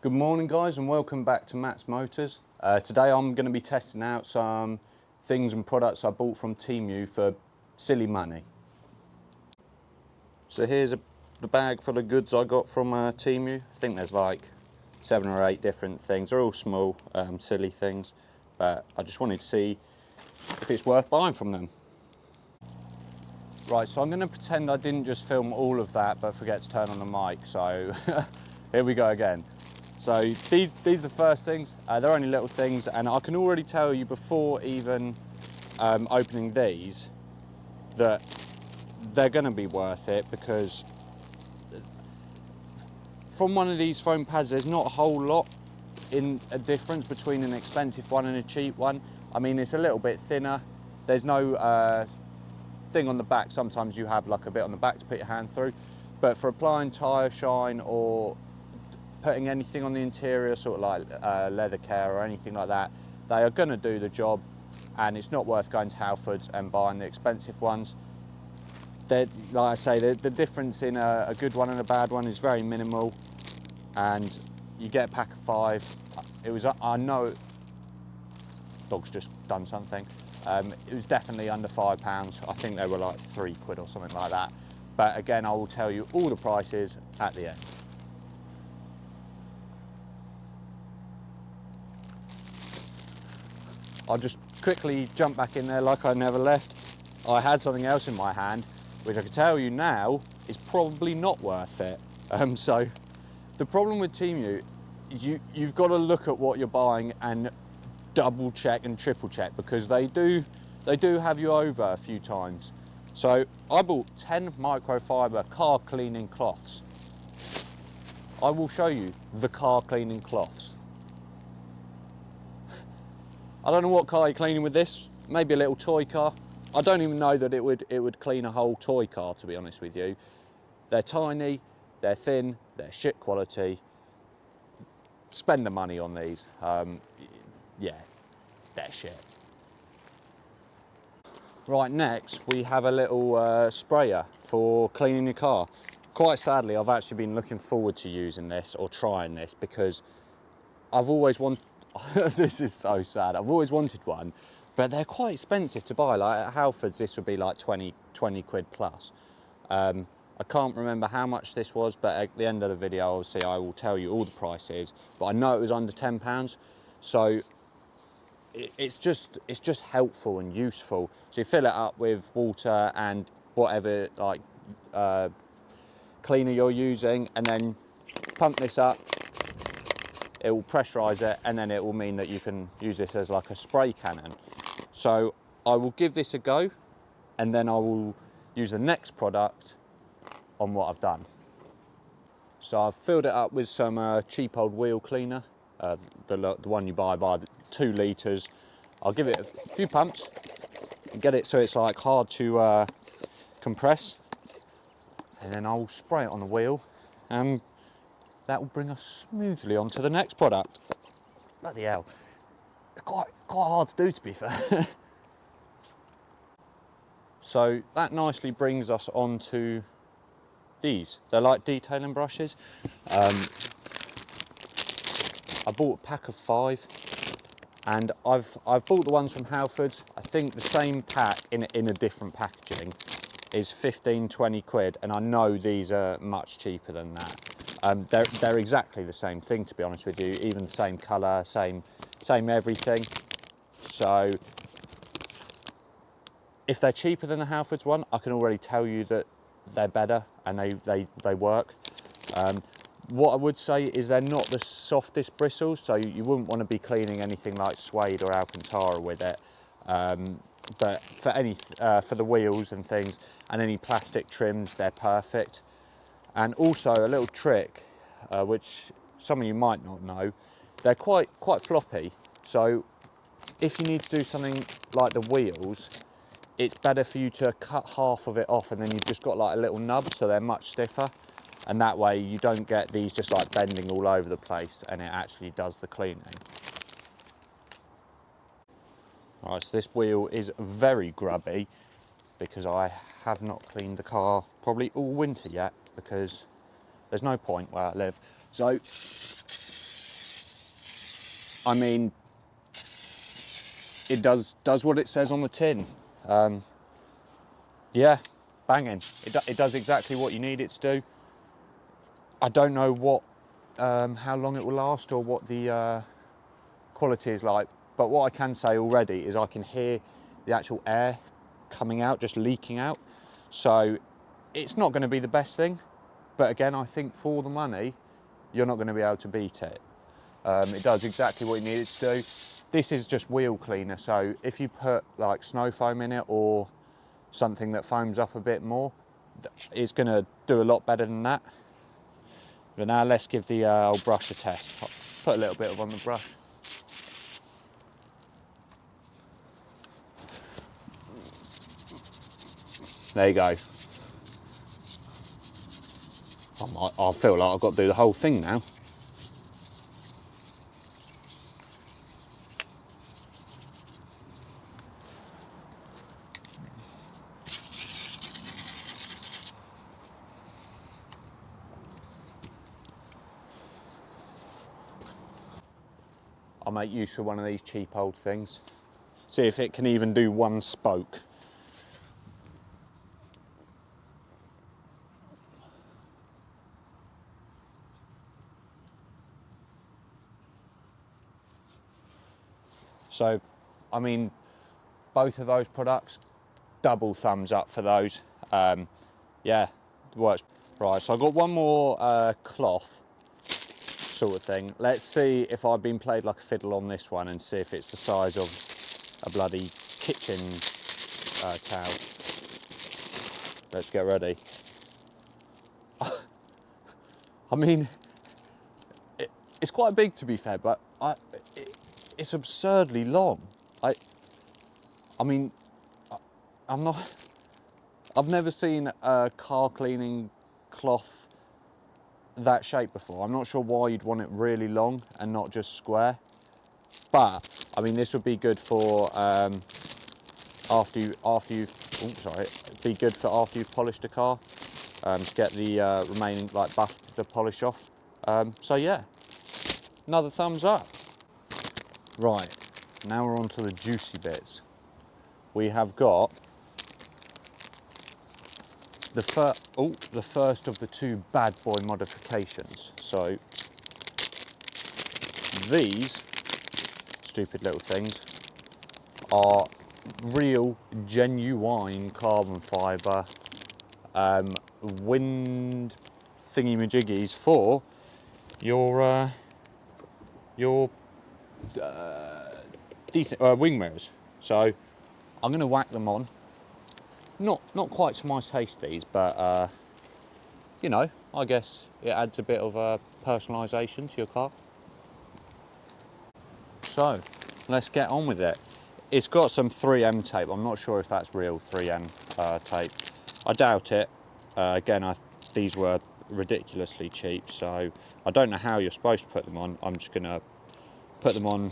Good morning guys and welcome back to Matt's Motors. Today I'm going to be testing out some things and products I bought from Temu for silly money. So here's the bag full of goods I got from Temu. I think there's like 7 or 8 different things. They're all small, silly things, but I just wanted to see if it's worth buying from them. Right, so I'm going to pretend I didn't just film all of that but forget to turn on the mic, so here we go again. So these are the first things, they're only little things, and I can already tell you before even opening these that they're going to be worth it, because from one of these foam pads there's not a whole lot in a difference between an expensive one and a cheap one. I mean, it's a little bit thinner, there's no thing on the back. Sometimes you have like a bit on the back to put your hand through, but for applying tyre shine or putting anything on the interior, sort of like leather care or anything like that, they are going to do the job, and it's not worth going to Halfords and buying the expensive ones. Like I say, the difference in a good one and a bad one is very minimal, and you get a pack of 5. It was, I know, dog's just done something. It was definitely under £5. I think they were like £3 or something like that. But again, I will tell you all the prices at the end. I'll just quickly jump back in there like I never left. I had something else in my hand, which I can tell you now is probably not worth it. So the problem with Temu is you've got to look at what you're buying and double check and triple check, because they do have you over a few times. So I bought 10 microfiber car cleaning cloths. I will show you the car cleaning cloths. I don't know what car you're cleaning with this, maybe a little toy car. I don't even know that it would clean a whole toy car, to be honest with you. They're tiny, they're thin, they're shit quality. Spend the money on these. Yeah, they're shit. Right, next we have a little sprayer for cleaning your car. Quite sadly, I've actually been looking forward to using this or trying this, because I've always wanted, this is so sad, I've always wanted one, but they're quite expensive to buy. Like at Halfords this would be like 20 quid plus. I can't remember how much this was, but at the end of the video obviously I will tell you all the prices, but I know it was under £10, so it's just helpful and useful. So you fill it up with water and whatever like cleaner you're using, and then pump this up. It will pressurise it, and then it will mean that you can use this as like a spray cannon. So I will give this a go, and then I will use the next product on what I've done. So I've filled it up with some cheap old wheel cleaner, the one you buy by the 2 litres. I'll give it a few pumps and get it so it's like hard to compress, and then I'll spray it on the wheel, and that will bring us smoothly onto the next product. Bloody hell, it's quite hard to do, to be fair. So that nicely brings us on to these. They're like detailing brushes. I bought a pack of 5, and I've bought the ones from Halfords. I think the same pack in a different packaging is 15-20 quid, and I know these are much cheaper than that. They're exactly the same thing, to be honest with you, even the same colour, same everything. So if they're cheaper than the Halfords one, I can already tell you that they're better and they work. What I would say is they're not the softest bristles, so you wouldn't want to be cleaning anything like suede or Alcantara with it. But for the wheels and things and any plastic trims, they're perfect. And also a little trick, which some of you might not know, they're quite floppy. So if you need to do something like the wheels, it's better for you to cut half of it off, and then you've just got like a little nub, so they're much stiffer. And that way you don't get these just like bending all over the place, and it actually does the cleaning. All right, so this wheel is very grubby, because I have not cleaned the car probably all winter yet, because there's no point where I live. So I mean, it does what it says on the tin. Yeah, banging. It does exactly what you need it to do. I don't know what, how long it will last or what the quality is like, but what I can say already is I can hear the actual air coming out, just leaking out. So it's not going to be the best thing, but again, I think for the money, you're not going to be able to beat it. It does exactly what you need it to do. This is just wheel cleaner, so if you put like snow foam in it or something that foams up a bit more, it's going to do a lot better than that. But now let's give the old brush a test. I'll put a little bit on the brush. There you go. I feel like I've got to do the whole thing now. I'll make use of one of these cheap old things. See if it can even do one spoke. So, I mean, both of those products, double thumbs up for those. Yeah, works. Right, so I've got one more cloth sort of thing. Let's see if I've been played like a fiddle on this one and see if it's the size of a bloody kitchen towel. Let's get ready. I mean, it's quite big to be fair, but it's absurdly long. I mean, I've never seen a car cleaning cloth that shape before. I'm not sure why you'd want it really long and not just square. But I mean, this would be good for after you've polished a car to get the remaining like buff the polish off. So yeah, another thumbs up. Right, now we're on to the juicy bits. We have got the first of the two bad boy modifications. So these stupid little things are real, genuine carbon fibre wind thingy-majiggies for your decent wing mirrors. So I'm going to whack them on. Not quite to my taste, these, but you know, I guess it adds a bit of personalisation to your car. So let's get on with it. It's got some 3M tape. I'm not sure if that's real 3M tape. I doubt it. Again, these were ridiculously cheap, so I don't know how you're supposed to put them on. I'm just going to put them on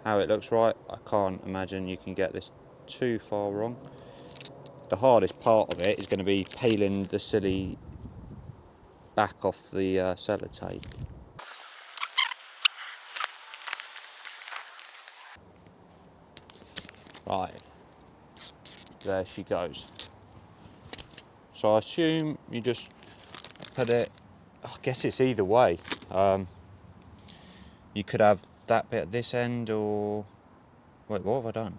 how it looks right. I can't imagine you can get this too far wrong. The hardest part of it is going to be peeling the silly back off the sellotape. Right, there she goes. So I assume you just put it, I guess it's either way. You could have that bit at this end or, wait, what have I done?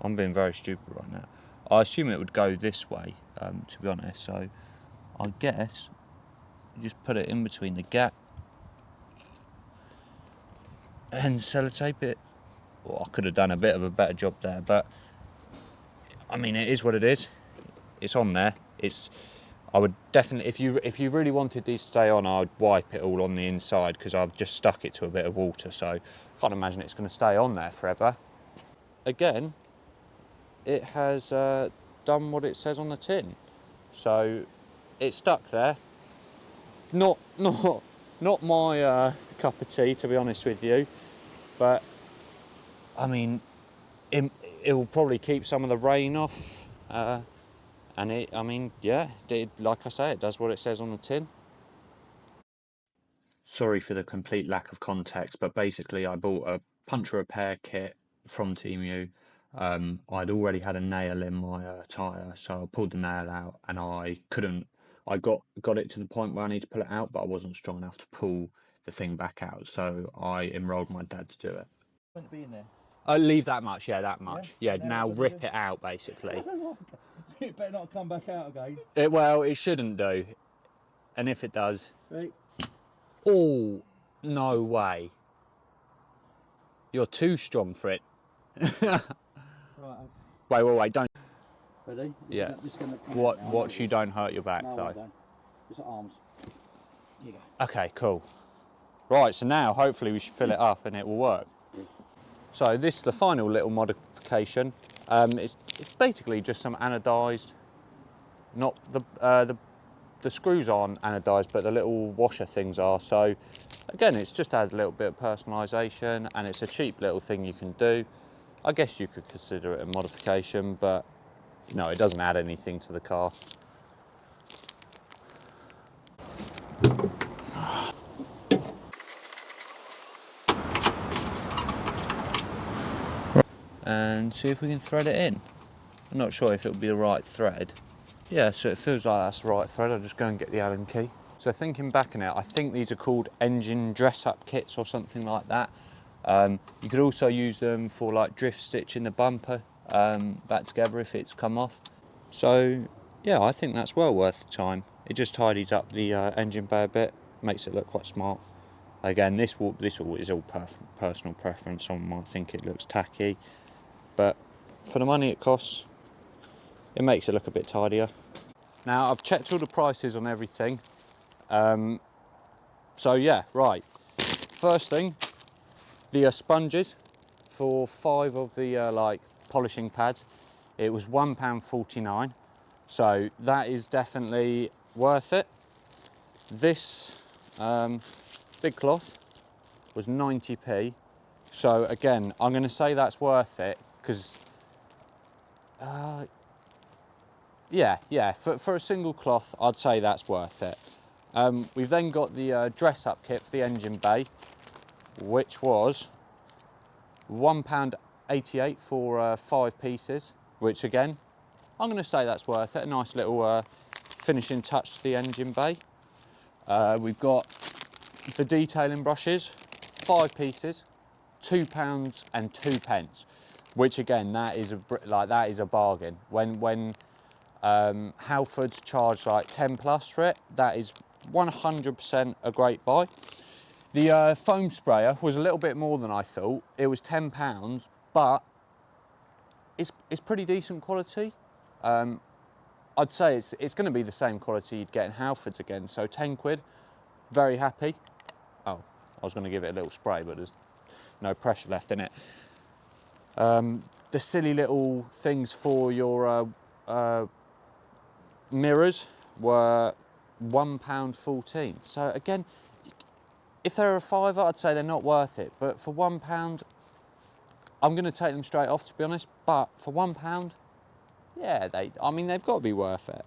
I'm being very stupid right now. I assume it would go this way, to be honest, so I guess you just put it in between the gap and sellotape it. Well, I could have done a bit of a better job there, but I mean, it is what it is. It's on there. I would definitely, if you really wanted these to stay on, I'd wipe it all on the inside because I've just stuck it to a bit of water, so I can't imagine it's going to stay on there forever. Again, it has done what it says on the tin, so it's stuck there. Not my cup of tea, to be honest with you, but I mean, it will probably keep some of the rain off, and I mean, yeah, like I say, it does what it says on the tin. sorry for the complete lack of context, but basically I bought a puncture repair kit from Temu. I'd already had a nail in my tyre, so I pulled the nail out and I couldn't. I got it to the point where I need to pull it out, but I wasn't strong enough to pull the thing back out, so I enrolled my dad to do it. Meant to be in there. Leave that much, yeah, that much. Yeah, Now now what rip do? it out, basically. It better not come back out again. Well, it shouldn't do. And if it does... Right. Oh, no way. You're too strong for it. Right. Wait, don't. Ready? Yeah. Just gonna Watch you don't hurt your back, no, though. I don't. Just arms. Here you go. Okay, cool. Right, so now hopefully we should fill it up and it will work. So this is the final little modification. It's basically just some anodised, not the screws aren't anodised, but the little washer things are. So again, it's just added a little bit of personalisation, and it's a cheap little thing you can do. I guess you could consider it a modification, but no, it doesn't add anything to the car. And see if we can thread it in. I'm not sure if it'll be the right thread. Yeah, so it feels like that's the right thread. I'll just go and get the Allen key. So thinking back on it, I think these are called engine dress-up kits or something like that. You could also use them for like drift stitching the bumper back together if it's come off. So yeah, I think that's well worth the time. It just tidies up the engine bay a bit, makes it look quite smart. Again, this is all personal preference. Someone might think it looks tacky, but for the money it costs, it makes it look a bit tidier. Now I've checked all the prices on everything. So yeah, right. First thing, the sponges for 5 of the like polishing pads. It was £1.49, so that is definitely worth it. This big cloth was 90p. So again, I'm going to say that's worth it because yeah, for a single cloth, I'd say that's worth it. We've then got the dress-up kit for the engine bay, which was £1.88 for 5 pieces, which again, I'm going to say that's worth it. A nice little finishing touch to the engine bay. We've got the detailing brushes, 5 pieces, £2.02, which again, that is a bargain. When Halfords charge like 10 plus for it, that is 100% a great buy. The foam sprayer was a little bit more than I thought. It was £10, but it's pretty decent quality. I'd say it's going to be the same quality you'd get in Halfords again, so 10 quid, very happy. Oh, I was going to give it a little spray, but there's no pressure left in it. The silly little things for your mirrors were £1.14. So again, if they're a fiver, I'd say they're not worth it. But for £1, I'm going to take them straight off, to be honest. But for £1, yeah, they've got to be worth it.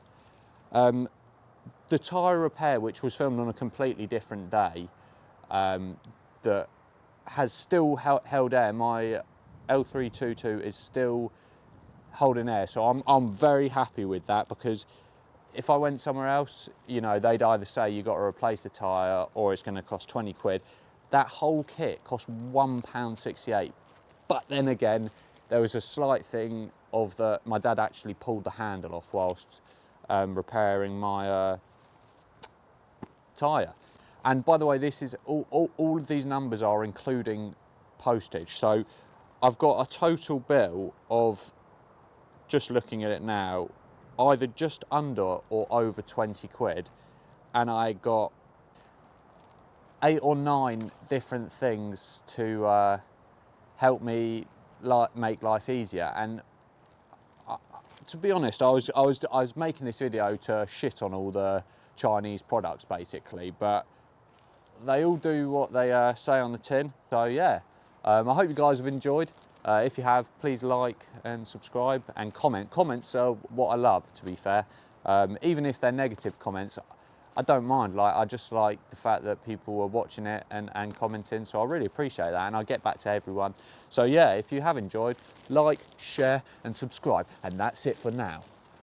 The tyre repair, which was filmed on a completely different day, that has still held air. My L322 is still holding air, so I'm very happy with that, because if I went somewhere else, you know, they'd either say you got to replace the tyre or it's going to cost 20 quid. That whole kit cost £1.68. But then again, there was a slight thing of my dad actually pulled the handle off whilst repairing my tyre. And by the way, this is all of these numbers are including postage. So I've got a total bill of, just looking at it now, either just under or over 20 quid. And I got 8 or 9 different things to help me make life easier. And to be honest, I was making this video to shit on all the Chinese products basically, but they all do what they say on the tin. So yeah, I hope you guys have enjoyed. If you have, please like and subscribe and comment. Comments are what I love, to be fair. Even if they're negative comments, I don't mind. Like, I just like the fact that people were watching it and commenting, so I really appreciate that, and I'll get back to everyone. So yeah, if you have enjoyed, like, share and subscribe, and that's it for now.